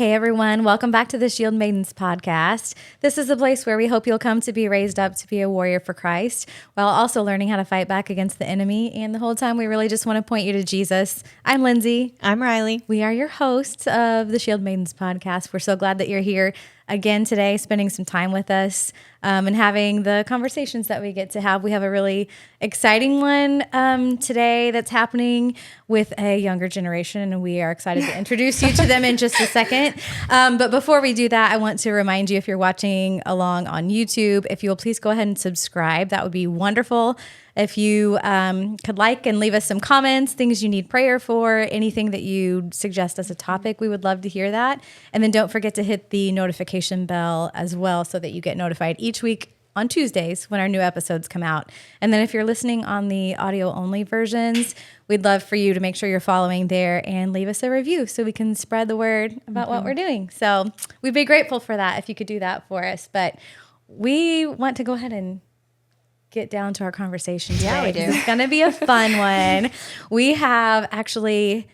Hey everyone, welcome back to the Shieldmaidens podcast. This is a place where we hope you'll come to be raised up to be a warrior for Christ while also learning how to fight back against the enemy. And the whole time we really just want to point you to Jesus. I'm Lindsay. I'm Riley. We are your hosts of the Shieldmaidens podcast. We're so glad that you're here again today, spending some time with us and having the conversations that we get to have. We have a really exciting one today that's happening with a younger generation, and we are excited to introduce you to them in just a second. But before we do that, I want to remind you, if you're watching along on YouTube, if you will please go ahead and subscribe. That would be wonderful. If you could like and leave us some comments, things you need prayer for, anything that you suggest as a topic, we would love to hear that. And then don't forget to hit the notification bell as well so that you get notified each week on Tuesdays when our new episodes come out. And then if you're listening on the audio-only versions, we'd love for you to make sure you're following there and leave us a review so we can spread the word about what we're doing. So we'd be grateful for that if you could do that for us. But we want to go ahead and get down to our conversation today. Yeah, we do. It's going to be a fun one. We have actually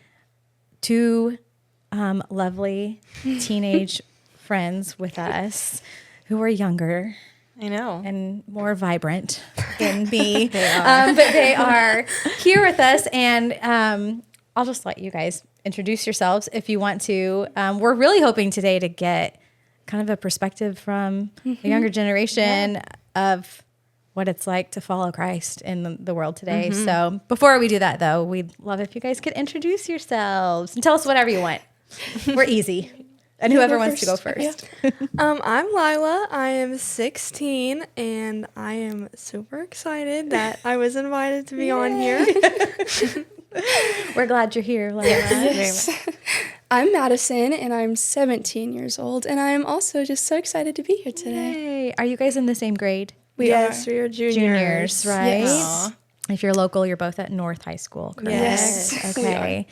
two lovely teenage friends with us who are younger. I know. And more vibrant than me. But they are here with us. And I'll just let you guys introduce yourselves if you want to. We're really hoping today to get kind of a perspective from the younger generation of what it's like to follow Christ in the world today. So before we do that, though, we'd love if you guys could introduce yourselves and tell us whatever you want. We're easy. And whoever wants to go first. Yeah. I'm Lila. I am 16, and I am super excited that I was invited to be on here. We're glad you're here, Lila. Yes. I'm Madison, and I'm 17 years old, and I'm also just so excited to be here today. Hey, are you guys in the same grade? We are. We are juniors. Juniors, right? Yes. If you're local, you're both at North High School, correct? Yes. Okay.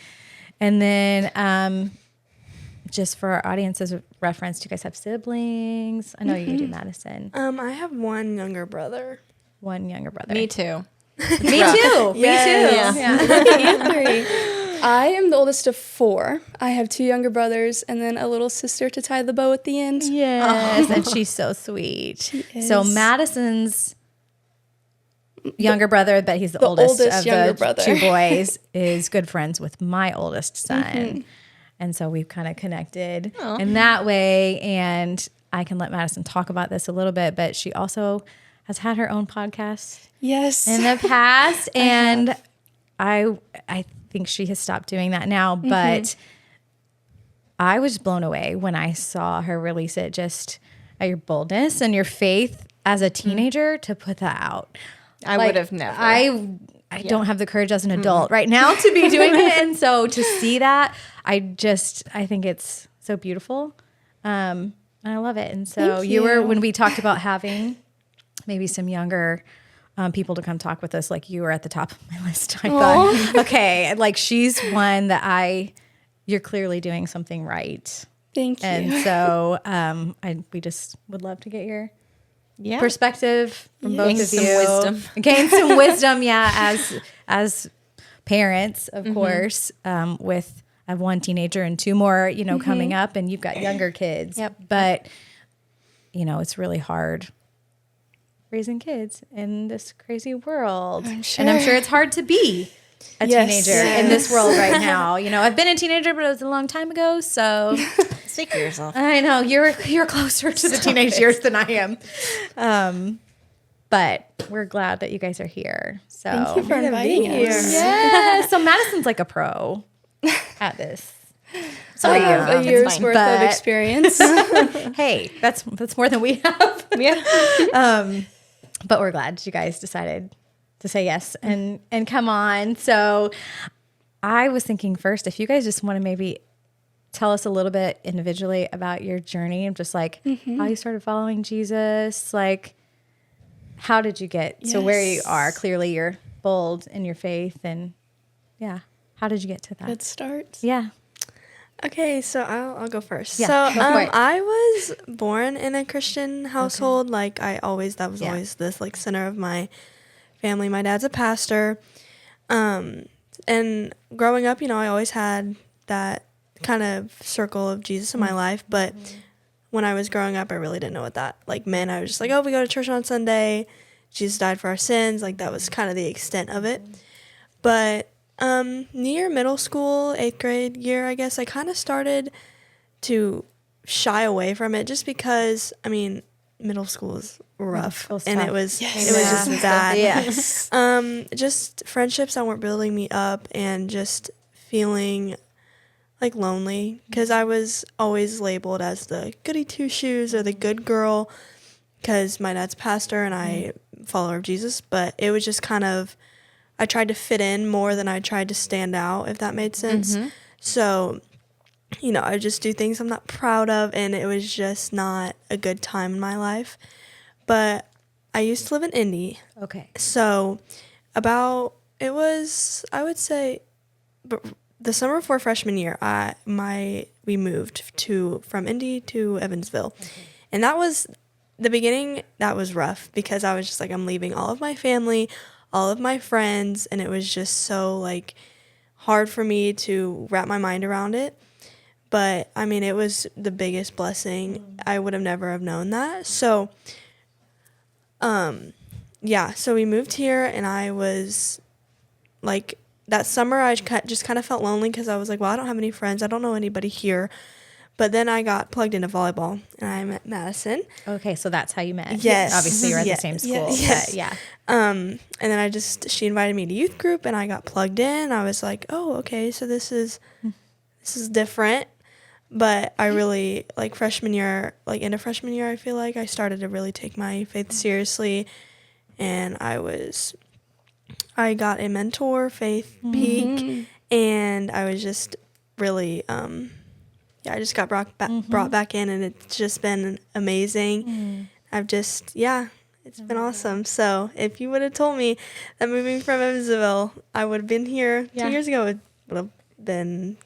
And then just for our audience's reference, do you guys have siblings? I know you do, Madison. I have one younger brother. One younger brother. Me too. Me too. Yes. Yeah. I am the oldest of 4. I have 2 younger brothers and then a little sister to tie the bow at the end. Yes, and she's so sweet. She is. So Madison's younger brother, but he's the oldest of younger the brother. 2 boys, is good friends with my oldest son. And so we've kind of connected in that way. And I can let Madison talk about this a little bit, but she also has had her own podcast Yes. in the past. And I think she has stopped doing that now, but I was blown away when I saw her release it, just at your boldness and your faith as a teenager to put that out. I would have never. I don't have the courage as an adult right now to be doing it. And so to see that, I think it's so beautiful. And I love it. And so Thank you were, you. when we talked about having maybe some younger people to come talk with us, like you were at the top of my list. I thought, okay, like she's one that you're clearly doing something right. Thank you. And so we just would love to get your perspective from both Gain of some you. wisdom. Gain some wisdom, yeah, as parents, of course, with I have 1 teenager and 2 more, coming up, and you've got younger kids. Yep. But, it's really hard raising kids in this crazy world. I'm And I'm sure. sure it's hard to be a Yes. teenager in this world right now. I've been a teenager, but it was a long time ago, so... Speak for yourself. I know you're closer to the teenage years than I am, but we're glad that you guys are here. So Thank you for inviting here. us. yeah, so Madison's like a pro at this. I have a it's year's fine. worth But- of experience. Hey, that's more than we have. Yeah. But we're glad you guys decided to say yes and come on. So I was thinking first, if you guys just want to maybe tell us a little bit individually about your journey and just like how you started following Jesus, like how did you get to where you are? Clearly you're bold in your faith, and how did you get to that? Good start. Yeah. Okay, so I'll go first. Yeah, So go for it. I was born in a Christian household. Like that was always this like center of my family. My dad's a pastor. And growing up, I always had that kind of circle of Jesus in my life, but when I was growing up, I really didn't know what that like meant. I was just like, oh, we go to church on Sunday. Jesus died for our sins. Like that was kind of the extent of it. But near middle school, 8th grade year, I guess, I kind of started to shy away from it just because, I mean, middle school is rough, and it was just bad. Yes. Just friendships that weren't building me up, and just feeling like lonely because I was always labeled as the goody two shoes or the good girl because my dad's pastor and I follower of Jesus, but it was just kind of, I tried to fit in more than I tried to stand out, if that made sense. So, you know, I just do things I'm not proud of, and it was just not a good time in my life. But I used to live in Indy. Okay. So it was, I would say, the summer before freshman year, we moved from Indy to Evansville. And that was, the beginning, that was rough because I was just like, I'm leaving all of my family, all of my friends, and it was just so like hard for me to wrap my mind around it. But I mean, it was the biggest blessing. I would have never have known that. So, so we moved here, and I was like, that summer I just kind of felt lonely because I was like, well, I don't have any friends. I don't know anybody here. But then I got plugged into volleyball, and I met Madison. Okay, so that's how you met. Yes. Obviously, you're at the same school. Yes. But yeah. And then she invited me to youth group, and I got plugged in. I was like, oh, okay, so this is different. But I really, like, freshman year, into freshman year, I feel like I started to really take my faith seriously. And I got a mentor, Faith Peak, and I was just really, I just got brought back in, and it's just been amazing. I've just, it's been awesome. So if you would have told me that moving from Evansville, I would have been here 2 years ago, it would have been,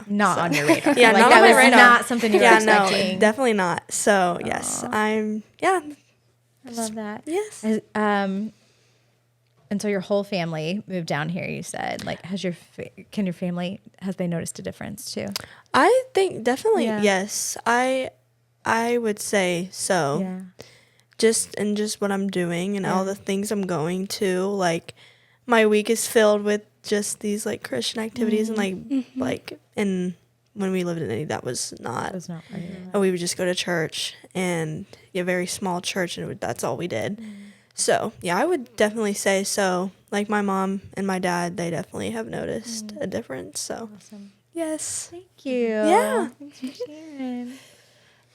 Not on your radar. Yeah, like not that on my was radar. not something you were expecting. No, definitely not. So, yes, I love that. Yes. And so your whole family moved down here, you said. Like, has your family, has they noticed a difference too? I think definitely, yes. I would say so. Yeah. Just what I'm doing and all the things I'm going to, like, my week is filled with just these, like, Christian activities, and and when we lived in Indy, that was not part of that. we would just go to church, and a very small church, and that's all we did. So, I would definitely say so. Like, my mom and my dad, they definitely have noticed a difference. So, Awesome. yes. Thank you. Yeah. Thanks for sharing.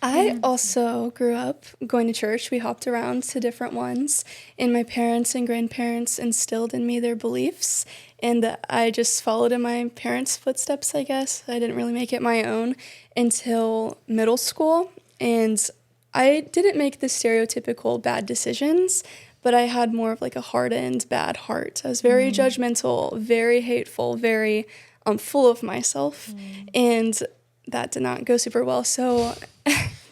I also grew up going to church. We hopped around to different ones, and my parents and grandparents instilled in me their beliefs, and I just followed in my parents' footsteps, I guess. I didn't really make it my own until middle school, and I didn't make the stereotypical bad decisions, but I had more of like a hardened bad heart. I was very judgmental, very hateful, very full of myself, and that did not go super well. So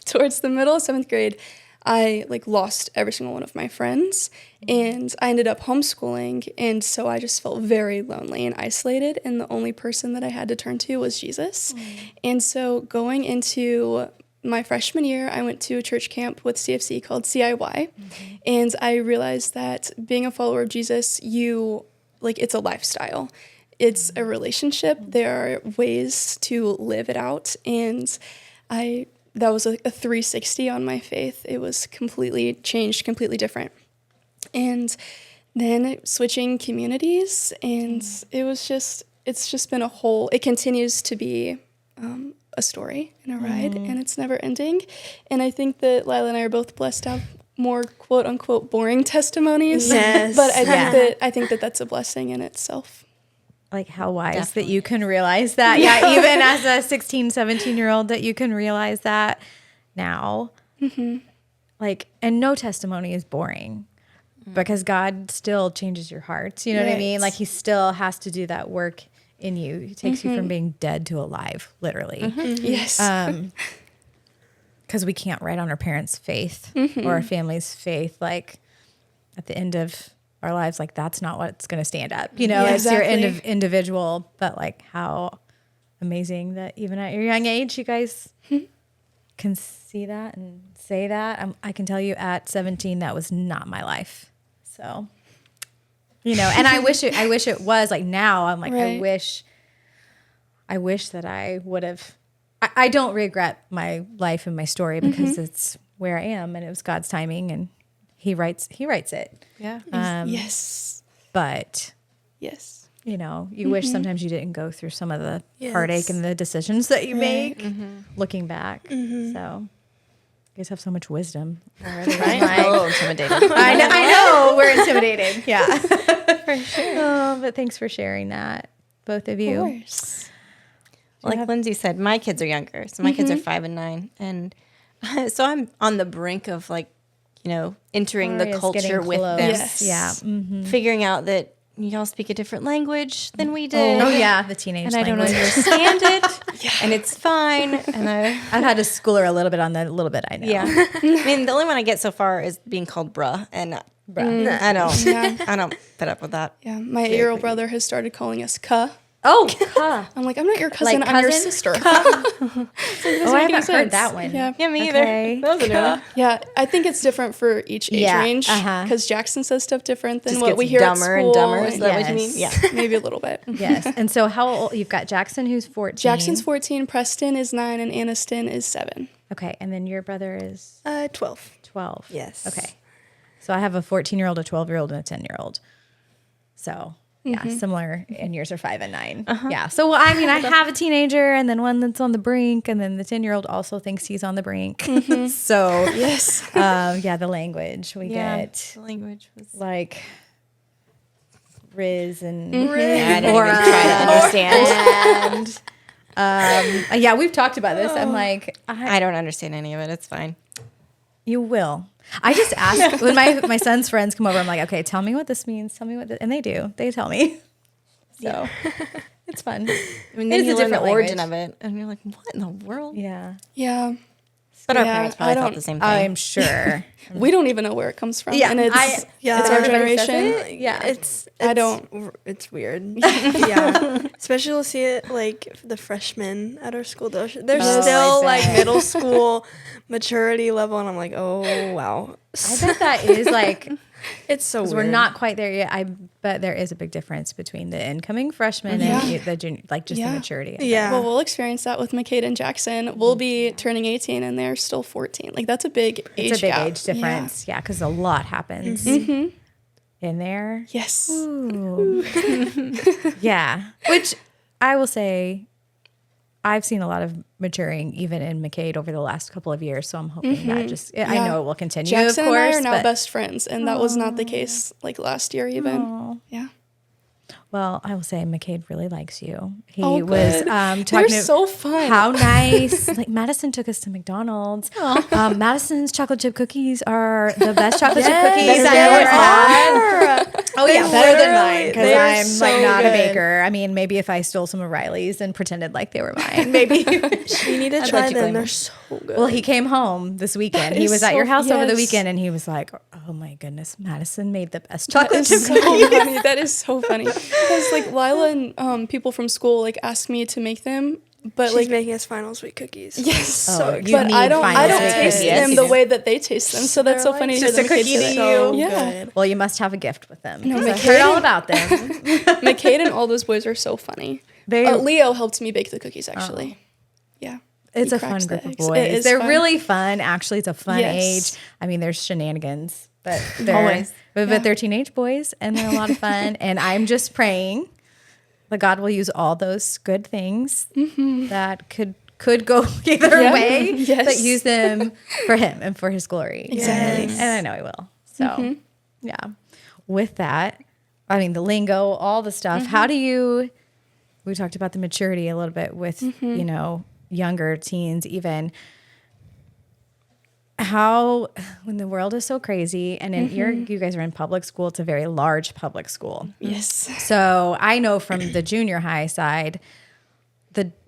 towards the middle of 7th grade, I lost every single one of my friends, and I ended up homeschooling, and so I just felt very lonely and isolated, and the only person that I had to turn to was Jesus. And so going into my freshman year, I went to a church camp with CFC called CIY, and I realized that being a follower of Jesus, it's a lifestyle. It's a relationship. There are ways to live it out, and that was a 360 on my faith. It was completely changed, completely different. And then switching communities, and it's just been it continues to be a story and a ride, and it's never ending. And I think that Lila and I are both blessed to have more quote unquote boring testimonies. Yes. But I think that that's a blessing in itself. Like how wise that you can realize that. Yeah, even as a 16, 17-year-old, that you can realize that now. Like, and no testimony is boring because God still changes your hearts. You know what I mean? Like, he still has to do that work in you. He takes you from being dead to alive, literally. Yes. Because we can't write on our parents' faith or our family's faith. Like, at the end of our lives, like, that's not what's going to stand up. You know, it's your individual, but like how amazing that even at your young age, you guys can see that and say that. I can tell you at 17, that was not my life. So, and I wish it was like now. I'm like, Right. I wish that I would have. I don't regret my life and my story because it's where I am and it was God's timing and He writes it. Yeah. Yes. But Yes. you wish sometimes you didn't go through some of the Yes. heartache and the decisions that you Right. make looking back. So you guys have so much wisdom already. Right? I'm A little like, intimidated. I know we're intimidated. Yeah. For sure. Oh, but thanks for sharing that, both of you. Of course. Like Lindsay said, my kids are younger. So my kids are 5 and 9. And so I'm on the brink of entering the Gloria's culture getting with close. them. Yes. Yeah. Figuring out that y'all speak a different language than we did. Oh yeah, the teenage And I don't language. understand it. And it's fine. And I've had to school her a little bit on that. A little bit, I know. yeah. I mean, the only one I get so far is being called bruh. And I don't put up with that. Yeah. My 8-year-old brother has started calling us "ka." Oh, I'm like, I'm not your cousin. Like I'm your cousin? sister. oh, I haven't heard that one. Yeah. Yeah, me Okay. either. That was a new one. Yeah, I think it's different for each age Yeah, range uh-huh. because Jackson says stuff different than Just what gets we hear at dumber school. and dumber. Is that what you mean? Yes. Yeah. Maybe a little bit. Yes. And so how old? You've got Jackson, who's 14. Jackson's 14, Preston is 9, and Aniston is 7. Okay. And then your brother is 12. 12. Yes. Okay. So I have a 14-year-old, a 12-year-old, and a 10-year-old. So yeah, similar in years are 5 and 9. Yeah. So I have a teenager and then one that's on the brink, and then the 10-year-old also thinks he's on the brink. So Yes. the language we get The language was. like Riz and I didn't even try to understand. and we've talked about this. I'm like, I don't understand any of it. It's fine. you will. I just ask when my son's friends come over. I'm like, okay, tell me what this means. Tell me what, and they do. They tell me. So it's fun. I mean, then It's you a learn the different origin language. of it, and you're like, what in the world? Yeah, Yeah. But our Yeah, parents I probably thought don't- the same thing. I'm sure. We don't even know where it comes from. Yeah, And it's, Yeah. it's our Everybody says generation. it. Yeah. It's I don't- It's weird. Yeah. Especially we'll see it like the freshmen at our school. They're Oh, still I like bet. middle school maturity level, and I'm like, oh wow. I bet that is like, It's so because weird. we're not quite there yet. I bet there is a big difference between the incoming freshmen and the junior, like just the Yeah. maturity. Yeah. Well, we'll experience that with McCade and Jackson. We'll be turning 18 and they're still 14. Like, that's a big age It's a big gap. age difference. Yeah, because a lot happens in there. Yeah. Yes. Ooh. Yeah. Which I will say, I've seen a lot of maturing even in McCade over the last couple of years. So I'm hoping that I Yeah. know it will continue, Jackson of course. and I are now but- best friends, and that was not the case like last year even. Yeah. Well, I will say McCade really likes you. He Oh, was good. talking They're to- so fun. How nice. Like Madison took us to McDonald's. Madison's chocolate chip cookies are the best chocolate chip cookies Yes, I've they ever had. Oh yeah, better than mine because they're I'm so like not a good. baker. I mean, maybe if I stole some of Riley's and pretended like they were mine, maybe. You need to I'd try let you them. claim They're them. so good. Well, he came home this weekend. He is was at your so- house over the yes. weekend, and he was like, "Oh my goodness, Madison made the best That chocolate is chip so cookies." funny. That is so funny. Because like Lila and people from school like asked me to make them, but She's like making us finals week cookies. yes, So you but need I don't finals week taste cookies. them Yes, the you way that they taste them. So that's so They're funny. like to just hear a them cookie say to that. So Yeah. good. Well, you must have a gift with them. No, 'cause I've McCade heard all and- about them. McCade and all those boys are so funny. They- Leo helped me bake the cookies actually. Yeah. It's He a fun cracks group the of eggs. It boys. is They're fun. really fun. Actually, it's a fun Yes. age. I mean, there's shenanigans, but they're Always. but they're teenage boys and they're a lot of fun. And I'm just praying that God will use all those good things that could go either Yeah. way, Yes. but use them for Him and for His glory. Exactly. And I know He will. So, yeah. With that, I mean, the lingo, all the stuff. How do you? We talked about the maturity a little bit with younger teens, even. How when the world is so crazy, and in you guys are in public school, it's a very large public school. Yes. So I know from the junior high side,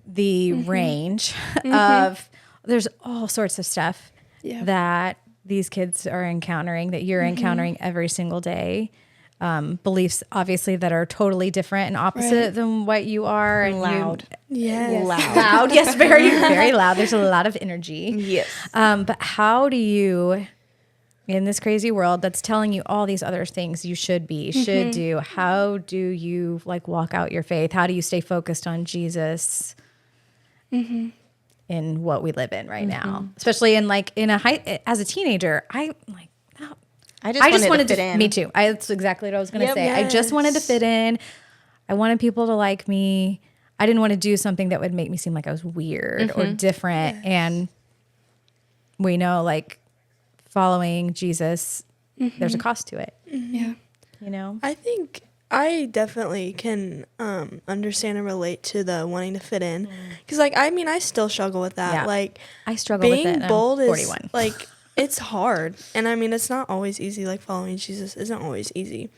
the range of there's all sorts of stuff Yeah. that these kids are encountering, that you're encountering every single day. beliefs, obviously, that are totally different and opposite Right. than what you are. And Loud. Yes. Loud. Yes, very, very loud. There's a lot of energy. Yes. But how do you, in this crazy world that's telling you all these other things you should be, should do, how do you like walk out your faith? How do you stay focused on Jesus in what we live in right now? Especially in as a teenager, I just wanted fit in. Me too. That's exactly what I was going to say. I just wanted to fit in. I wanted people to like me. I didn't want to do something that would make me seem like I was weird or different. And we know, like, following Jesus, there's a cost to it. Yeah. You know? I think I definitely can understand and relate to the wanting to fit in. Because, like, I mean, I still struggle with that. Yeah. Like, I struggle with it. being I'm bold is, 41. like, it's hard. And, I mean, it's not always easy. Like, following Jesus isn't always easy.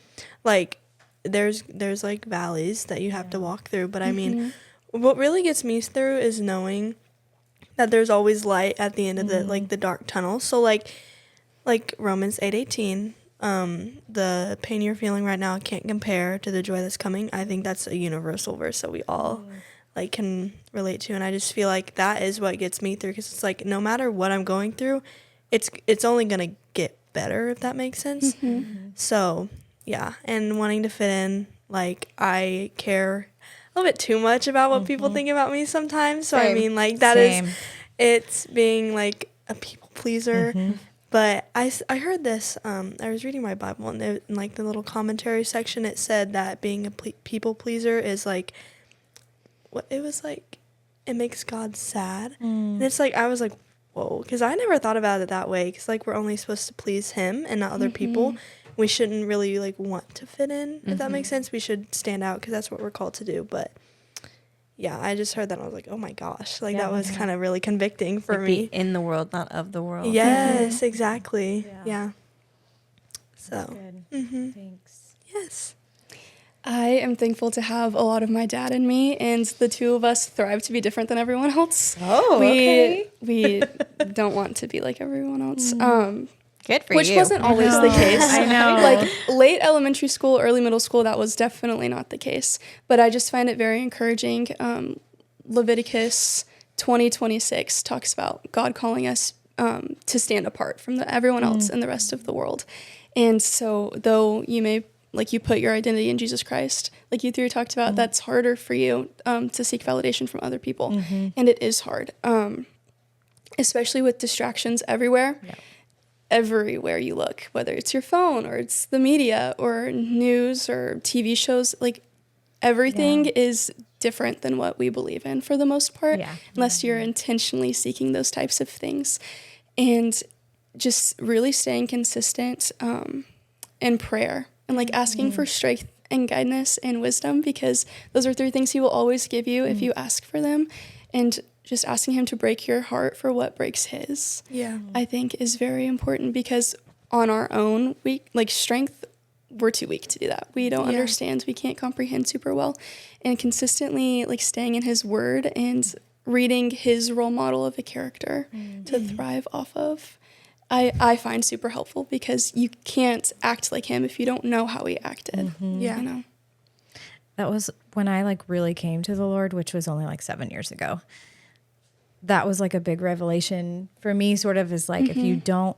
Like, there's like, valleys that you have to walk through. But, I mean, what really gets me through is knowing that there's always light at the end of the dark tunnel. So, like Romans 8:18, the pain you're feeling right now can't compare to the joy that's coming. I think that's a universal verse that we all like can relate to, and I just feel like that is what gets me through, because it's like no matter what I'm going through, it's only gonna get better, if that makes sense. So yeah, and wanting to fit in, like I care a little bit too much about what people think about me sometimes. So I Same. mean, like that is it's being like a people pleaser. But I heard this, I was reading my Bible, and in like the little commentary section, it said that being a people pleaser is like, what it was like, it makes God sad. And it's like, I was like, whoa, because I never thought about it that way, because like we're only supposed to please him and not other people. We shouldn't really like want to fit in, if that makes sense. We should stand out, because that's what we're called to do. But yeah, I just heard that, and I was like, oh my gosh, like that was kind of really convicting for Like, me. be in the world, not of the world. Yes, exactly. Yeah. So, Good. Thanks. yes. I am thankful to have a lot of my dad in me, and the two of us thrive to be different than everyone else. Oh, okay. We don't want to be like everyone else. Good for Which you. wasn't always the case. I know. Like late elementary school, early middle school, that was definitely not the case. But I just find it very encouraging. Leviticus 20:26 talks about God calling us to stand apart from everyone else and the rest of the world. And so though you may, like you put your identity in Jesus Christ, like you three talked about, that's harder for you to seek validation from other people. And it is hard, especially with distractions everywhere. Yeah. Everywhere you look, whether it's your phone or it's the media or news or TV shows, like everything is different than what we believe in for the most part, unless you're intentionally seeking those types of things. And just really staying consistent in prayer and like asking for strength and guidance and wisdom, because those are three things he will always give you if you ask for them. And just asking him to break your heart for what breaks his, I think is very important, because on our own, strength, we're too weak to do that. We don't understand, we can't comprehend super well. And consistently like staying in his word and reading his role model of a character to thrive off of, I find super helpful, because you can't act like him if you don't know how he acted. You know? That was when I like really came to the Lord, which was only like 7 years ago. That was like a big revelation for me, sort of, is like, if you don't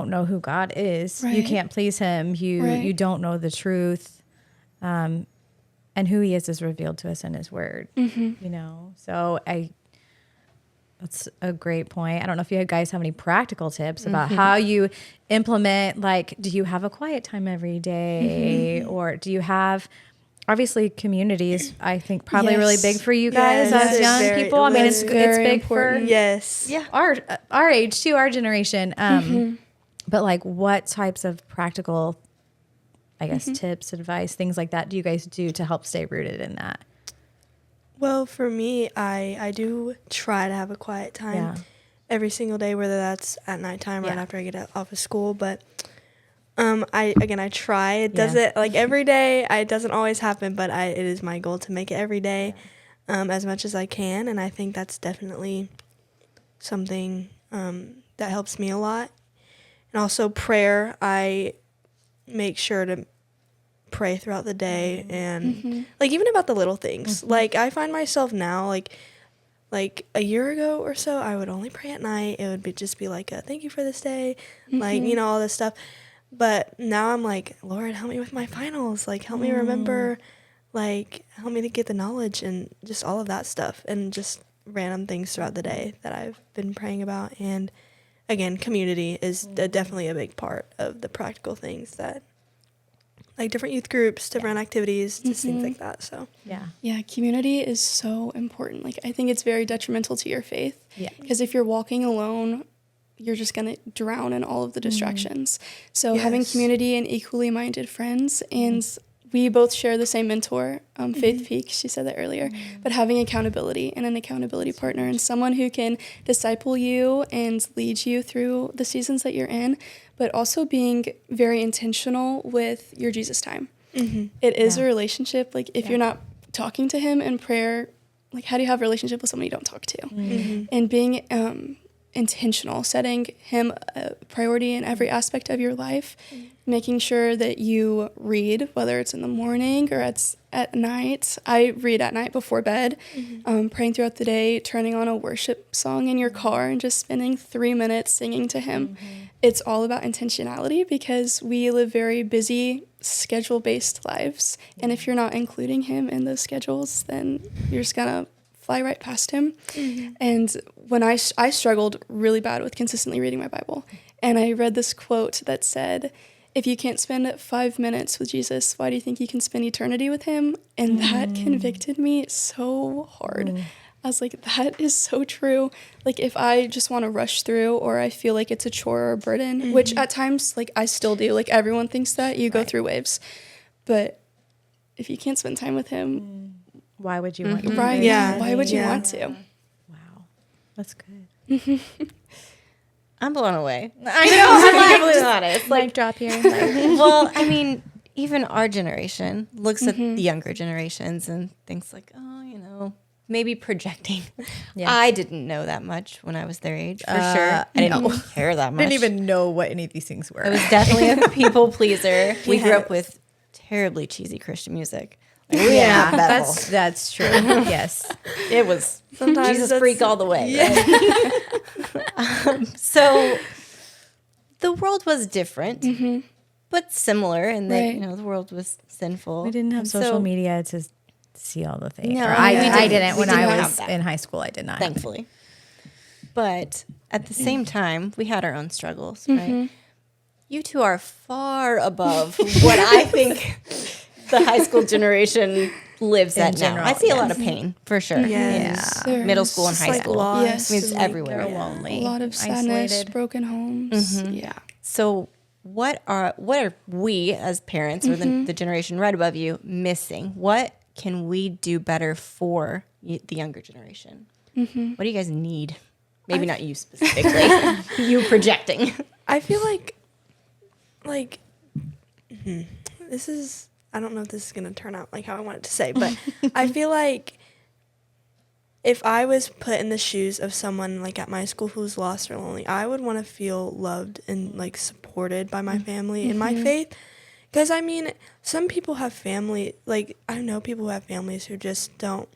know who God is, you can't please him. You don't know the truth. And who he is revealed to us in his word, you know? So that's a great point. I don't know if you guys have any practical tips about how you implement, like, do you have a quiet time every day? Or do you have, obviously community is, I think, probably really big for you guys as young people. I mean, it's big important. for our age too, our generation. But like, what types of practical, I guess, tips, advice, things like that do you guys do to help stay rooted in that? Well, for me, I do try to have a quiet time every single day, whether that's at nighttime right after I get off of school. But I try. It doesn't, like, every day. It doesn't always happen, but it is my goal to make it every day, as much as I can. And I think that's definitely something that helps me a lot. And also prayer. I make sure to pray throughout the day and like even about the little things. Like I find myself now like a year ago or so, I would only pray at night. It would just be like a thank you for this day, like, you know, all this stuff. But now I'm like, Lord, help me with my finals. Like, help me remember, like, help me to get the knowledge and just all of that stuff and just random things throughout the day that I've been praying about. And again, community is definitely a big part of the practical things that, like different youth groups, different activities, just things like that. So Yeah, community is so important. Like, I think it's very detrimental to your faith. Yeah. Because if you're walking alone, you're just going to drown in all of the distractions. So having community and equally minded friends, and we both share the same mentor, Faith Peak, she said that earlier, but having accountability and an accountability partner and someone who can disciple you and lead you through the seasons that you're in, but also being very intentional with your Jesus time. It is a relationship. Like, if you're not talking to him in prayer, like, how do you have a relationship with someone you don't talk to? And being intentional, setting him a priority in every aspect of your life, making sure that you read, whether it's in the morning or it's at night. I read at night before bed, praying throughout the day, turning on a worship song in your car and just spending 3 minutes singing to him. It's all about intentionality because we live very busy, schedule-based lives. And if you're not including him in those schedules, then you're just going to fly right past him. And when I struggled really bad with consistently reading my Bible. And I read this quote that said, if you can't spend 5 minutes with Jesus, why do you think you can spend eternity with him? And that convicted me so hard. I was like, that is so true. Like, if I just want to rush through or I feel like it's a chore or a burden, which at times, like, I still do. Like, everyone thinks that. You go through waves. But if you can't spend time with him, why would you want to? right? Yeah. Why would you want to? Wow. That's good. I'm blown away. I know. I'm completely honest. Mic drop here. Well, I mean, even our generation looks at the younger generations and thinks like, oh, you know, maybe projecting. Yeah. I didn't know that much when I was their age, for sure. I didn't care that much. Didn't even know what any of these things were. I was definitely a people pleaser. We grew up with terribly cheesy Christian music. Like, we didn't have Bethel. that's true. Yes. It was Sometimes Jesus that's- freak all the way. Right? So the world was different, but similar in that, you know, the world was sinful. We didn't have And social so, media to see all the things. No, Or we I didn't. didn't We when didn't I have was that. in high school. I did not. have thankfully. But at the same time, we had our own struggles, right? You two are far above what I think the high school generation lives at general, now. I see a lot yes. of pain, for sure. Yes. In middle school and Just high like school. lost Yes. I mean, it's and, like, everywhere. They're lonely. A lot of sadness, isolated. broken homes. Yeah. So what are we as parents or the generation right above you missing? What can we do better for the younger generation? What do you guys need? Maybe not you specifically. You projecting. I feel like this is, I don't know if this is going to turn out like how I want it to say, but I feel like if I was put in the shoes of someone like at my school who's lost or lonely, I would want to feel loved and like supported by my family in my faith. Because I mean, some people have family, like I know people who have families who just don't,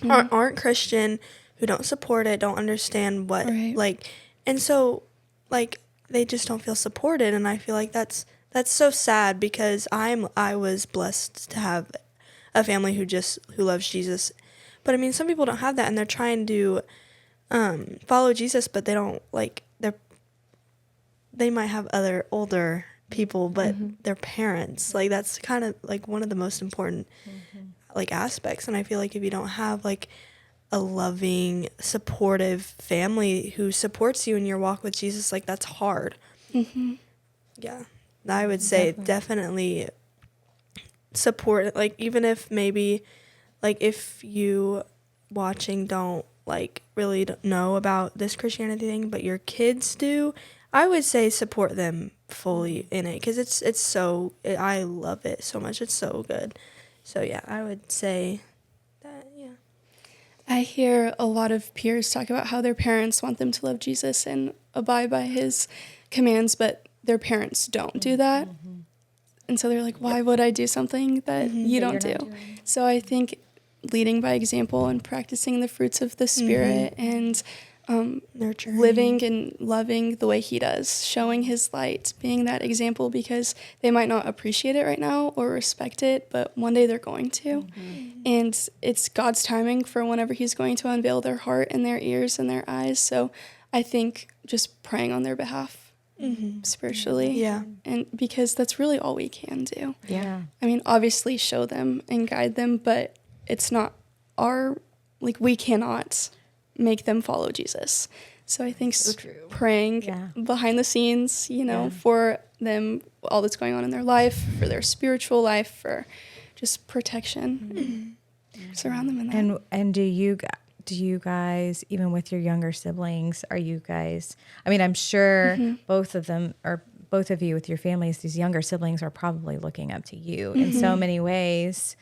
aren't Christian, who don't support it, don't understand what, like, and so like they just don't feel supported. And I feel like that's so sad because I was blessed to have a family who loves Jesus. But I mean, some people don't have that, and they're trying to follow Jesus, but they don't like they might have other older people, but their parents, like that's kind of like one of the most important like aspects. And I feel like if you don't have like a loving, supportive family who supports you in your walk with Jesus, like that's hard. Yeah, I would say definitely support, like even if maybe like if you watching don't like really know about this Christianity thing, but your kids do, I would say support them fully in it because it's so, I love it so much. It's so good. So yeah, I would say that, yeah. I hear a lot of peers talk about how their parents want them to love Jesus and abide by his commands, but their parents don't do that. And so they're like, why would I do something that you don't do? So I think leading by example and practicing the fruits of the Spirit and Nurturing. living and loving the way he does, showing his light, being that example, because they might not appreciate it right now or respect it, but one day they're going to. And it's God's timing for whenever he's going to unveil their heart and their ears and their eyes. So I think just praying on their behalf spiritually. Yeah. And because that's really all we can do. Yeah. I mean, obviously show them and guide them, but it's not we cannot make them follow Jesus. So I think praying behind the scenes, for them, all that's going on in their life, for their spiritual life, for just protection, surround them in that. And do you guys, even with your younger siblings, are you guys, I mean, I'm sure both of you with your families, these younger siblings are probably looking up to you in so many ways.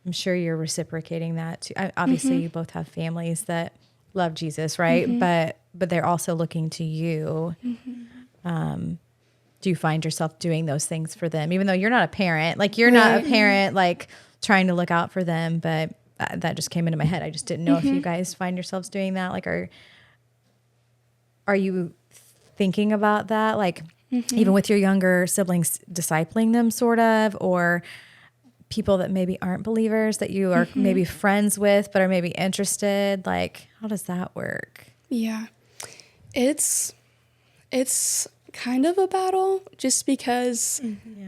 I'm sure you're reciprocating that too. Obviously, you both have families that love Jesus, right? But they're also looking to you. Do you find yourself doing those things for them, even though you're not a parent? Like you're not a parent, like trying to look out for them. But that just came into my head. I just didn't know if you guys find yourselves doing that. Like, are you thinking about that? Like, even with your younger siblings, discipling them, sort of, or people that maybe aren't believers that you are maybe friends with but are maybe interested. Like, how does that work? Yeah, it's kind of a battle, just because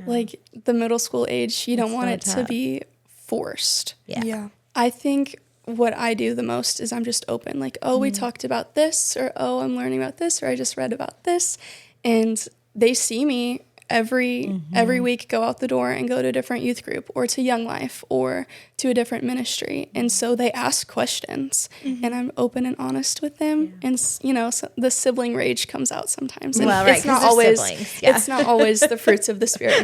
like the middle school age, you don't want it to be forced. Yeah. I think what I do the most is I'm just open, like, oh, we talked about this, or oh, I'm learning about this, or I just read about this, and they see me every week go out the door and go to a different youth group or to Young Life or to a different ministry. And so they ask questions and I'm open and honest with them. And, so the sibling rage comes out sometimes. And Well, right, it's not 'cause they're always, siblings. Yeah. it's not always the fruits of the Spirit.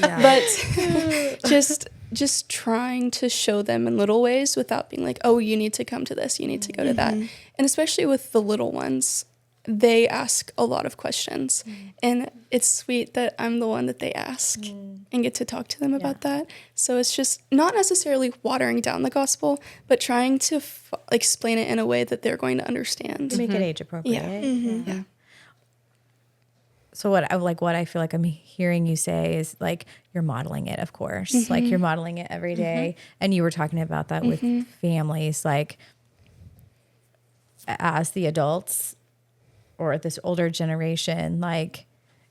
But just trying to show them in little ways without being like, oh, you need to come to this, you need to go to that. And especially with the little ones, they ask a lot of questions, and it's sweet that I'm the one that they ask and get to talk to them about that. So it's just not necessarily watering down the gospel, but trying to explain it in a way that they're going to understand. Make it age appropriate. Yeah. So what I feel like I'm hearing you say is like you're modeling it, of course, like you're modeling it every day. And you were talking about that with families, like as the adults or this older generation, like,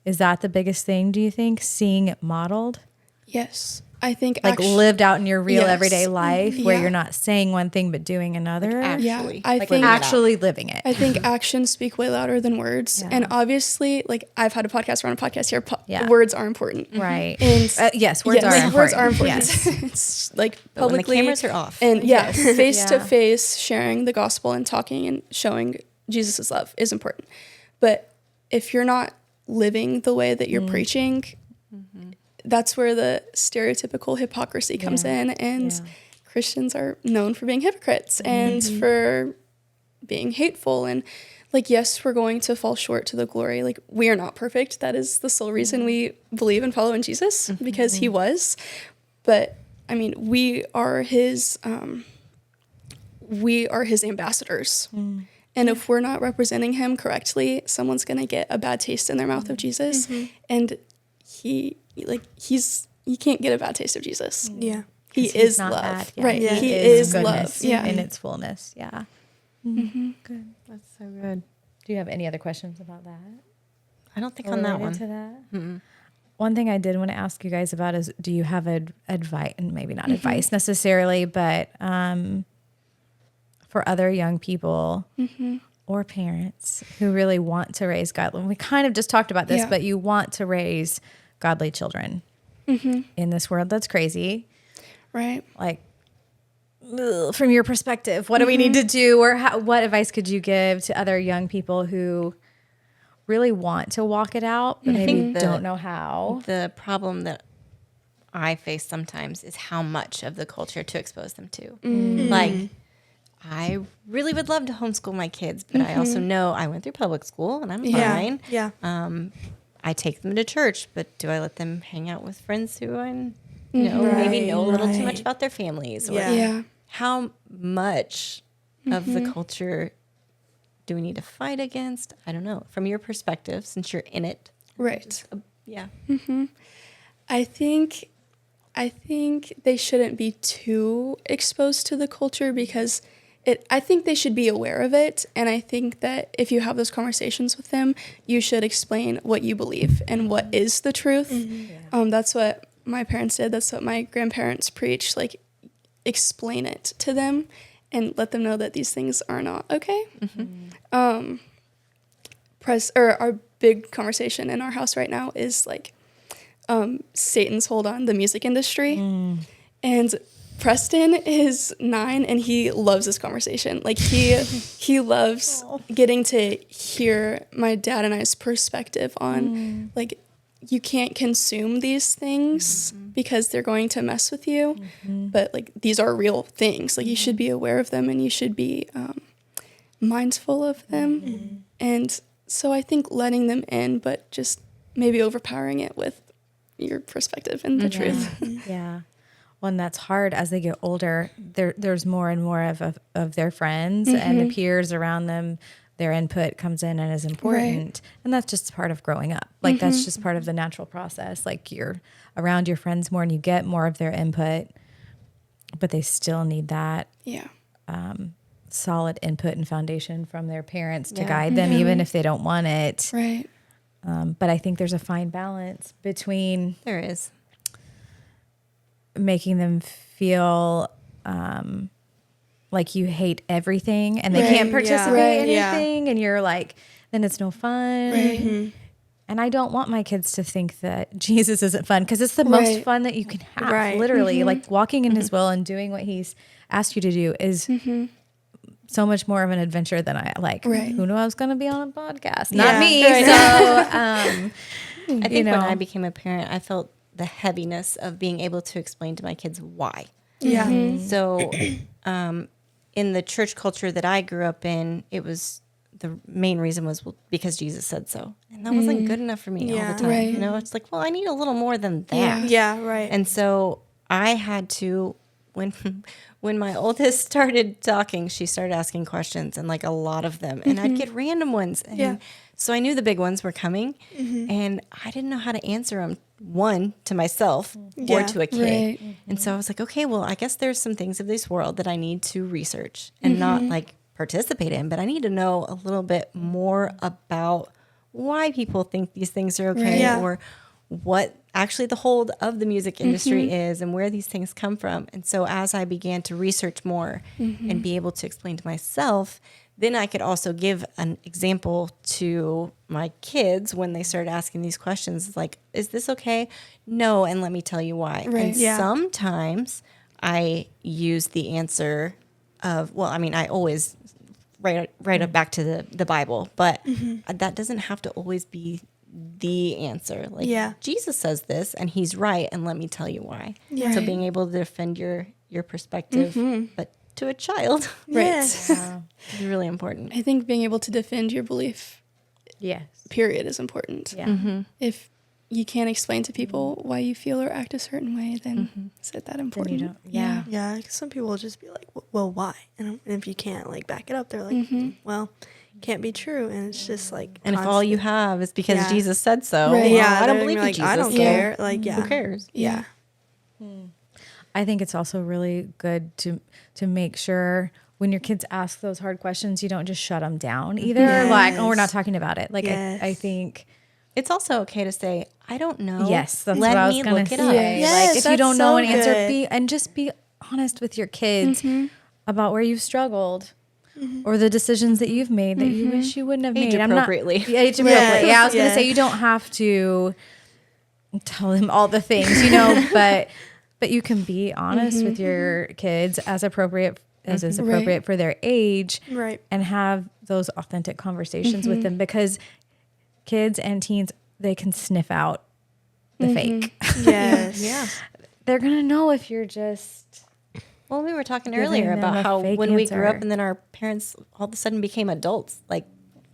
is that the biggest thing, do you think, seeing it modeled? Yes. I think like lived out in your real everyday life where Yeah. you're not saying one thing but doing another. Actually. I think Actually living it. I think actions speak way louder than words. And obviously, like, I've had a podcast, we're on a podcast here. Words are important. Right. And yes, words are important. Words are important. Yes. It's like But when the publicly. cameras are off. And face to face, sharing the gospel and talking and showing Jesus' love is important. But if you're not living the way that you're preaching, that's where the stereotypical hypocrisy comes in. And Christians are known for being hypocrites and for being hateful. And like, yes, we're going to fall short to the glory. Like, we are not perfect. That is the sole reason we believe and follow in Jesus, because he was. But I mean, we are his ambassadors. And if we're not representing him correctly, someone's going to get a bad taste in their mouth of Jesus. And you can't get a bad taste of Jesus. Yeah. He is love. Bad. Yeah. Right. Yeah. He is goodness love. Yeah. in its fullness. Yeah. Good. That's so good. Do you have any other questions about that? I don't think on that one. To that? One thing I did want to ask you guys about is, do you have advice, and maybe not advice necessarily, but for other young people or parents who really want to raise godly? We kind of just talked about this, but you want to raise godly children in this world that's crazy. Right. Like, from your perspective, what do we need to do, or what advice could you give to other young people who really want to walk it out, but maybe don't know how? The problem that I face sometimes is how much of the culture to expose them to. Like, I really would love to homeschool my kids, but I also know I went through public school and I'm fine. Yeah. I I take them to church, but do I let them hang out with friends who I maybe know a little too much about their families? Or Yeah. how much of the culture do we need to fight against? I don't know. From your perspective, since you're in it. Right. Yeah. I think they shouldn't be too exposed to the culture because I think they should be aware of it. And I think that if you have those conversations with them, you should explain what you believe and what is the truth. That's what my parents did. That's what my grandparents preached. Like, explain it to them and let them know that these things are not okay. Our big conversation in our house right now is like Satan's hold on the music industry. And Preston is 9 and he loves this conversation. Like he loves getting to hear my dad and I's perspective on like, you can't consume these things because they're going to mess with you. But like, these are real things. Like, you should be aware of them and you should be mindful of them. And so I think letting them in, but just maybe overpowering it with your perspective and the truth. Yeah. Well, and that's hard as they get older. There's more and more of their friends and the peers around them. Their input comes in and is important. And that's just part of growing up. Like, that's just part of the natural process. Like, you're around your friends more and you get more of their input, but they still need that solid input and foundation from their parents to guide them, even if they don't want it. Right. But I think there's a fine balance between There is. making them feel like you hate everything and they can't participate in anything and you're like, then it's no fun. And I don't want my kids to think that Jesus isn't fun, because it's the most fun that you can have. Literally, like walking in his will and doing what he's asked you to do is so much more of an adventure than I like. Who knew I was going to be on a podcast? Not me. So I think when I became a parent, I felt the heaviness of being able to explain to my kids why. So in the church culture that I grew up in, it was the main reason was because Jesus said so. And that wasn't good enough for me all the time. You know, it's like, well, I need a little more than that. And so I had to, when my oldest started talking, she started asking questions, and like a lot of them, and I'd get random ones. And so I knew the big ones were coming, and I didn't know how to answer them, one, to myself or to a kid. And so I was like, okay, well, I guess there's some things of this world that I need to research and not like participate in, but I need to know a little bit more about why people think these things are okay, or what actually the hold of the music industry is and where these things come from. And so as I began to research more and be able to explain to myself, then I could also give an example to my kids when they started asking these questions, like, is this okay? No, and let me tell you why. And sometimes I use the answer of, well, I mean, I always write it back to the Bible, but that doesn't have to always be the answer. Like, Jesus says this and he's right, and let me tell you why. So being able to defend your perspective, but to a child, is really important. I think being able to defend your belief, period, is important. If you can't explain to people why you feel or act a certain way, then is it that important? Cause some people will just be like, well, why? And if you can't like back it up, they're like, well, it can't be true. And it's just like, and if all you have is because Jesus said so, well, I don't believe you, like, Jesus. I don't care. Like, who cares? I think it's also really good to make sure when your kids ask those hard questions, you don't just shut them down either. Like, oh, we're not talking about it. Like, I think it's also okay to say, I don't know. Yes, that's Let what I was me going look to it up. say. Yes, like, if you don't know an answer, good. just be honest with your kids about where you've struggled or the decisions that you've made that you wish you wouldn't have Age made. appropriately. Age appropriately. Yeah, I was going to say, you don't have to tell them all the things, but you can be honest with your kids as appropriate as is appropriate for their age, and have those authentic conversations with them, because kids and teens, they can sniff out the fake. They're gonna know if you're just. Well, we were talking earlier about how when we grew up and then our parents all of a sudden became adults, like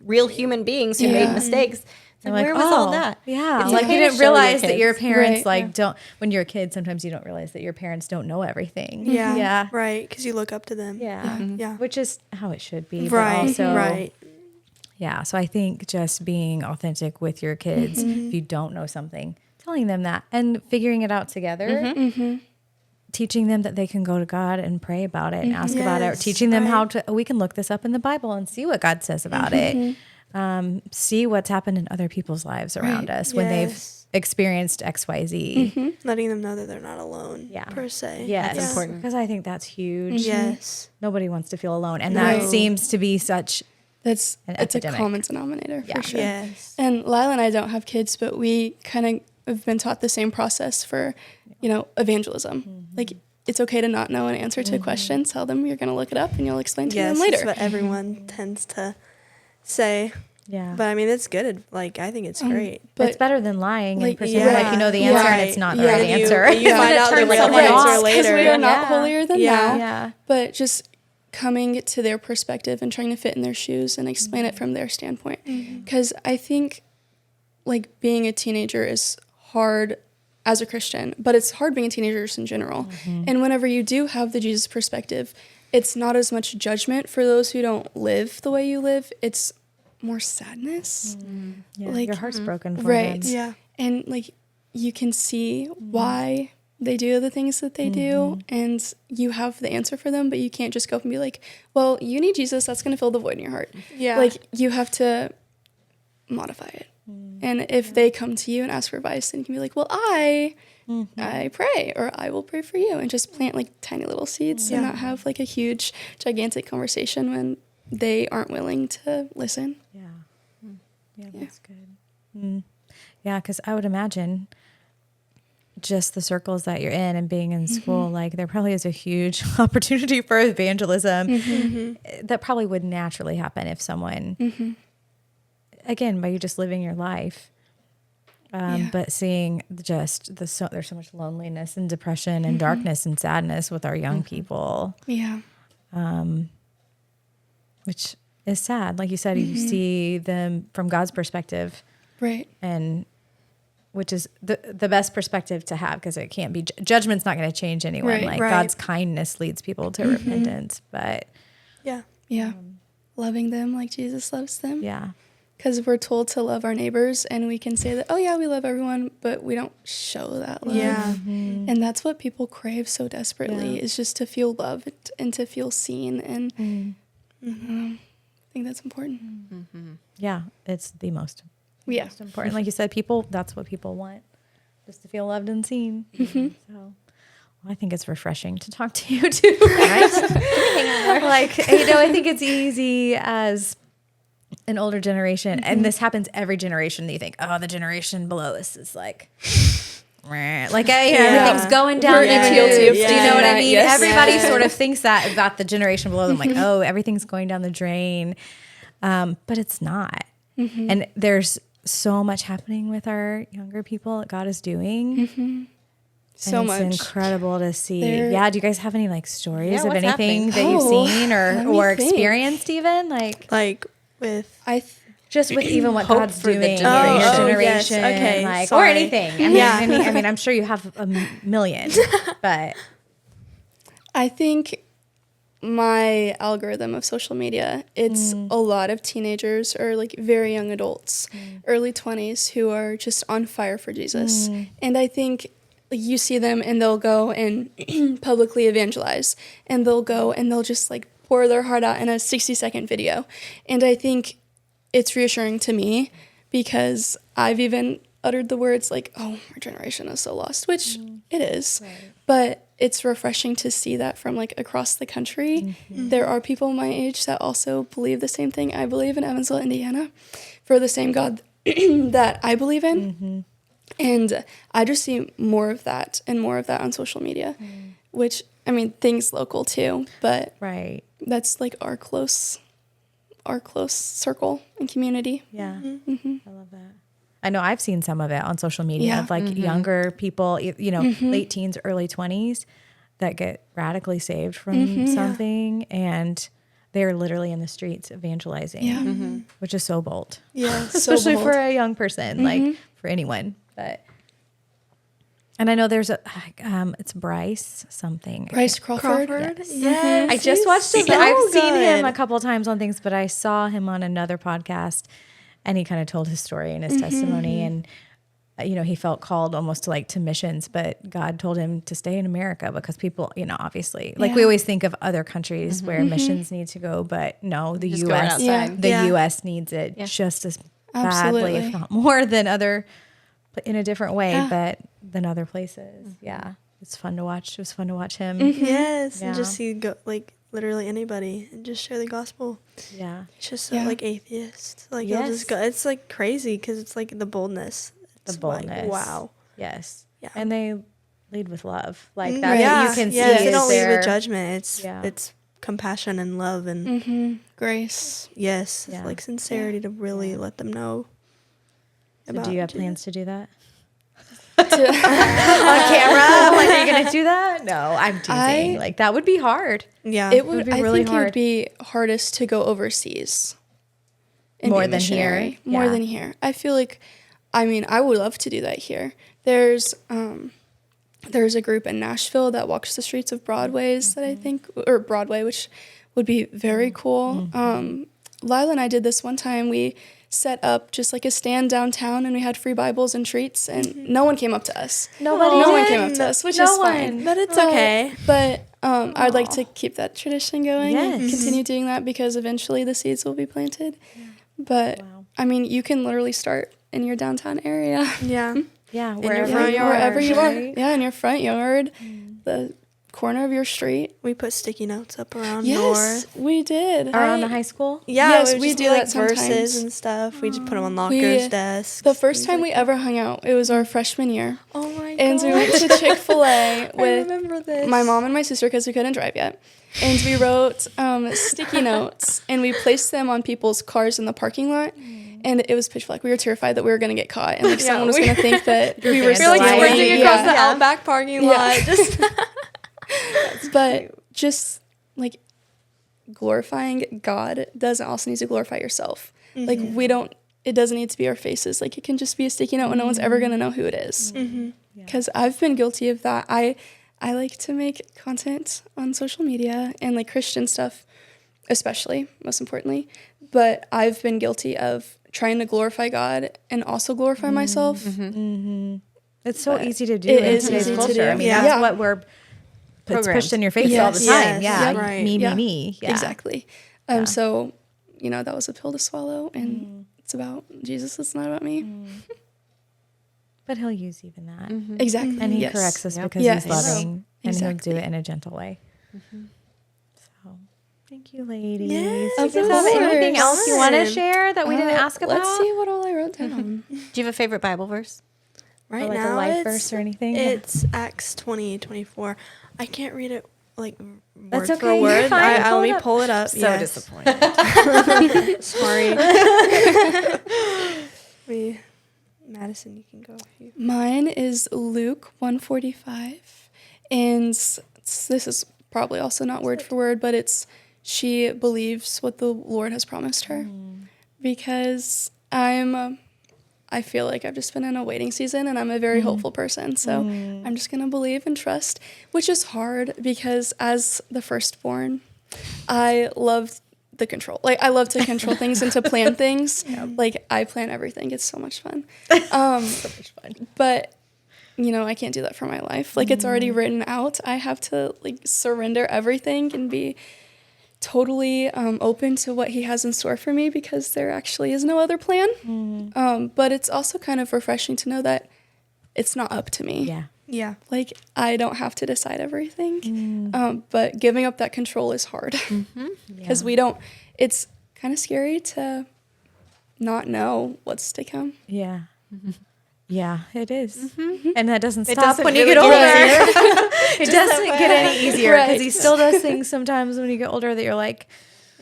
real human beings who made mistakes, You're Where was all that? Yeah. It's Like okay you to didn't show your realize that your kids. parents Right, don't, when you're a kid, sometimes you don't realize that your parents don't know everything. Yeah. Yeah. Right. Because you look up to them. Yeah. Yeah. Which is how it should be. Right. But also, Right. yeah. So I think just being authentic with your kids, if you don't know something, telling them that and figuring it out together, teaching them that they can go to God and pray about it and ask about it, or Yes, teaching them how right. to, we can look this up in the Bible and see what God says about it. See what's happened in other people's lives around us when they've Yes. experienced XYZ. Letting them know that they're not alone. Yeah. Per se. Yes. That's important. Because I think that's huge. Yes. Nobody wants to feel alone. And Right. that seems to be such It's an it's epidemic. a common denominator Yeah. for sure. Yes. And Lila and I don't have kids, but we kind of have been taught the same process for, evangelism. Like it's okay to not know an answer to a question. Tell them you're going to look it up and you'll explain to Yes. them later. That's what everyone tends to say. yeah. But I mean, it's good. Like, I think it's great. But it's better than lying like, and pretending yeah. like you know the answer and it's not the Yeah. right And you- answer. and you Yeah. find It out the turns real someone answer off. later. Because we are not Yeah. holier than Yeah. thou. Yeah. But just coming to their perspective and trying to fit in their shoes and explain it from their standpoint. Because I think like being a teenager is hard as a Christian, but it's hard being a teenager just in general. And whenever you do have the Jesus perspective, it's not as much judgment for those who don't live the way you live. It's more sadness. Yeah. Like- Your heart's broken for Right. them. Yeah. And like you can see why they do the things that they do, and you have the answer for them, but you can't just go up and be like, well, you need Jesus, that's going to fill the void in your heart. Yeah. Like you have to modify it. And if they come to you and ask for advice, then you can be like, well, I pray, or I will pray for you, and just plant like tiny little seeds and Yeah. not have like a huge gigantic conversation when they aren't willing to listen. Yeah. Yeah, that's good. Yeah, because I would imagine just the circles that you're in and being in school, like there probably is a huge opportunity for evangelism that probably would naturally happen if someone, again, by you just living your life. Yeah. But seeing just there's so much loneliness and depression and darkness and sadness with our young people, Yeah. which is sad. Like you said, you see them from God's perspective, Right. and which is the best perspective to have, because it can't be judgment's not going to change anyone. Right. Like Right. God's kindness leads people to repentance. But Yeah. Yeah. Loving them like Jesus loves them. yeah, Because we're told to love our neighbors, and we can say that, oh, yeah, we love everyone, but we don't show that love. Yeah. And that's what people crave so desperately, Yeah. is just to feel loved and to feel seen. And I think that's important. yeah, it's the most Yeah. important. Like you said, people, that's what people want, just to feel loved and seen. So well, I think it's refreshing to talk to you too. Right? Like, I think it's easy as an older generation, and this happens every generation, that you think, oh, the generation below us is like, meh. Like everything's going down We're the even tubes. guilty of Do you thinking know what I that, mean? yes. Everybody Yeah. sort of thinks that about the generation below them, like, oh, everything's going down the drain. But it's not. And there's so much happening with our younger people that God is doing. So And much. It's incredible to see. They're- Yeah. Do you guys have any like stories Yeah, of what's anything happening? that you've Oh, seen let me or think. experienced even? Like Like with. just with even what Hope God's for the doing in generation. your Oh, yes. generation, Okay, like, or sorry. anything. I mean, I'm sure you have a million, but I think my algorithm of social media, it's a lot of teenagers or like very young adults, early 20s, who are just on fire for Jesus. And I think like, you see them and they'll go and publicly evangelize, and they'll go and they'll just like pour their heart out in a 60-second video. And I think it's reassuring to me, because I've even uttered the words like, oh, our generation is so lost, which it is. But it's refreshing to see that from like across the country. There are people my age that also believe the same thing I believe in Evansville, Indiana, for the same God that I believe in. And I just see more of that and more of that on social media, which, I mean, things local too, but right. that's like our close circle and community. Yeah. I love that. I know I've seen some of it on social media Yeah. of like younger people, late teens, early 20s that get radically saved from something, and they're literally in the streets evangelizing, Yeah. which is so bold. Yeah. Especially for a young person, like for anyone. But and I know there's it's Bryce something. Bryce Crawford. Yes. I just watched him. so I've seen him good. a couple of times on things, but I saw him on another podcast, and he kind of told his story and his testimony, and he felt called almost to missions, but God told him to stay in America because people, obviously, we always think of other countries where missions need to go, but no, the Just going U.S. outside. The Yeah. U.S. needs it just as badly, Absolutely. if not more, than in a different way, Yeah. but than other places. Yeah, it's fun to watch. It was fun to watch him. Yes. Yeah. And just see literally anybody and just share the gospel. Yeah. It's just Yeah. atheist. You'll just go. It's crazy because it's the boldness. The It's boldness. wow. Yes. Yeah. And they lead with love. Like Mhm. that Yeah. you can see Yes, is they don't lead their- with judgment. Yeah. It's compassion and love and Grace. yes, Yeah. sincerity to really let them know. So do you have Jesus. plans to do that? On camera? Are you going to do that? No, I'm teasing. That would be hard. Yeah. It would would. be I really think it hard. would be hardest to go overseas. and More be a than here? missionary. More Yeah. than here. I feel like, I would love to do that here. There's a group in Nashville that walks the streets of Broadways that I think, or Broadway, which would be very cool. Lila and I did this one time. We set up just a stand downtown, and we had free Bibles and treats, and no one came up to us. Nobody No one did? came up to us, which No is one. fine. But it's okay. But I'd like to keep that tradition going and Yes. continue doing that because eventually the seeds will be planted. But you can literally start in your downtown area. Yeah. Yeah, your wherever front you yard, are. Wherever you are. right? Yeah, in your front yard, the corner of your street. We put sticky notes up around Yes, north. we did. Around the high school? Yeah, Yes, we we just do do that verses sometimes. and stuff. We just put them on We- lockers, desks. The first things time we that. ever hung out, it was our freshman year. Oh my god. And we went to Chick-fil-A I with remember this. my mom and my sister because we couldn't drive yet. And we wrote sticky notes and we placed them on people's cars in the parking lot. And it was pitch black. We were terrified that we were going to get caught and someone was going to think that we were We're, like, stealing. sprinting across the Yeah. Outback parking Yeah. lot. Just But just glorifying God doesn't also need to glorify yourself. It doesn't need to be our faces. It can just be a sticky note and no one's ever going to know who it is. Because I've been guilty of that. I like to make content on social media and Christian stuff, especially, most importantly. But I've been guilty of trying to glorify God and also glorify myself. It's so easy to do It in is today's easy to culture. do. I mean, Yeah. that's what it's Programmed. pushed in your face all the Yes. time. Yes. Yeah, Yep. Right. me, Yeah. me. Yeah. Exactly. So, that was a pill to swallow, and it's about Jesus. It's not about me. But he'll use even that. Exactly. And he Yes. corrects us Yep. because Yes. he's loving, and Exactly. he'll do it in a gentle way. So, thank you, ladies. Yes, Do you of guys have course. anything else you want to Fun. share that we didn't ask about? Let's see what all I wrote down. Do you have a favorite Bible verse? right Or now, a life it's, verse or anything? It's Acts 20:24. I can't read it word That's for okay, you're word. fine. Let me Pull it up. pull it up. So yes. disappointed. Sorry. Madison, you can go. If you. Mine is Luke 1:45, and this is probably also not word for word, but it's she believes what the Lord has promised her, because I feel like I've just been in a waiting season, and I'm a very hopeful person, so I'm just gonna believe and trust, which is hard because as the firstborn, I love the control. I love to control things and to plan things. I plan everything. It's so much fun. So much fun. But I can't do that for my life. It's already written out. I have to surrender everything and be totally open to what he has in store for me because there actually is no other plan. But it's also kind of refreshing to know that it's not up to me. Yeah. Yeah. I don't have to decide everything. But giving up that control is hard because it's kind of scary to not know what's to come. Yeah. Yeah, it is. And that doesn't stop doesn't when you really get get older. It doesn't get any easier because Right. he still does things sometimes when you get older that you're like,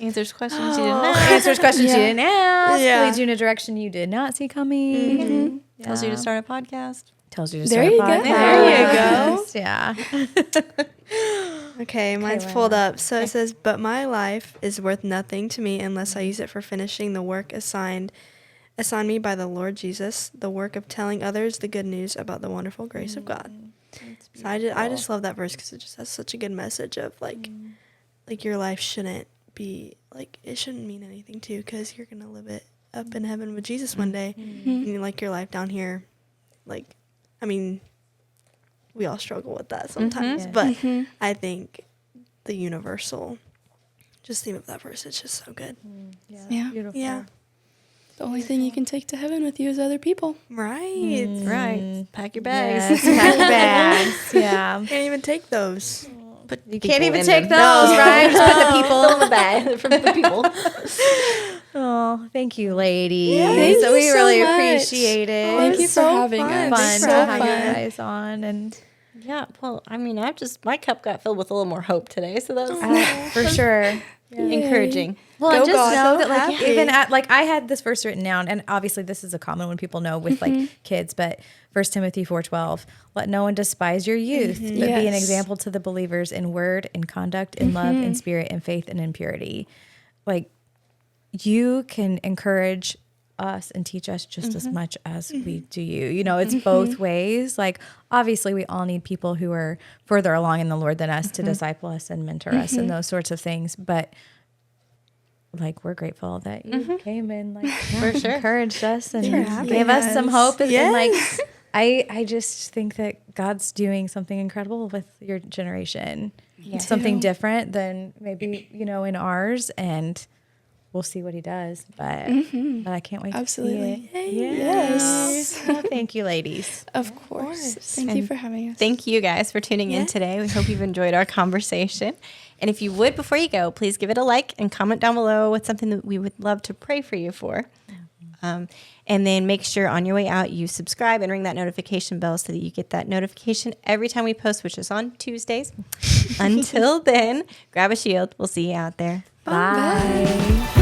Answers questions you didn't ask. answers questions you didn't ask, Yeah. leads you in a direction you did not see coming. Yeah. Tells you to start a podcast. Tells you to There start a you go. podcast. There you go. Yeah. Okay, mine's Kayla. pulled up. So it says, "But my life is worth nothing to me unless I use it for finishing the work assigned me by the Lord Jesus, the work of telling others the good news about the wonderful grace of God." So I just love that verse because it just has such a good message of like your life shouldn't be like, it shouldn't mean anything to you because you're gonna live it up in heaven with Jesus one day, and like your life down here, like, I mean, we all struggle with that sometimes, Yeah. but I think the universal just theme of that verse is just so good. Yeah. Beautiful. Yeah. The only thing you can take to heaven with you is other people. Right. Right. Pack your bags. Yes, pack bags. Yeah. Can't even take those. Put You people can't even in take them. those, No. right? Just put the Fill people. in the bag for the people. Oh, thank you, ladies. Thank you we so really much. appreciate it. Thank was you for so having fun. us. Fun Thanks to for have having you us. guys on, and Yeah, well, I mean, my cup got filled with a little more hope today, so that's for sure. encouraging. Well, Go and just God. know So that, like, happy. even at, like, I had this verse written down, and obviously this is a common one people know with like kids, but 1 Timothy 4:12, let no one despise your youth, but be an Yes. example to the believers in word, in conduct, in love, in spirit, in faith, and in purity. Like, you can encourage us and teach us just as much as we do you. You know, it's both ways. Like, obviously, we all need people who are further along in the Lord than us to disciple us and mentor us and those sorts of things. But like, we're grateful that you came and like encouraged us and having gave us some us. hope. And like, Yes. I just think that God's doing something incredible with your generation. Something different than maybe, you know, in ours, and we'll see what he does. But I can't wait Absolutely. to see it. Yeah. Yes. Well, thank you, ladies. Of course. Thank you for having us. Thank you guys for tuning in today. We hope you've enjoyed our conversation. And if you would, before you go, please give it a like and comment down below what's something that we would love to pray for you for. And then make sure on your way out you subscribe and ring that notification bell so that you get that notification every time we post, which is on Tuesdays. Until then, grab a shield. We'll see you out there. Bye.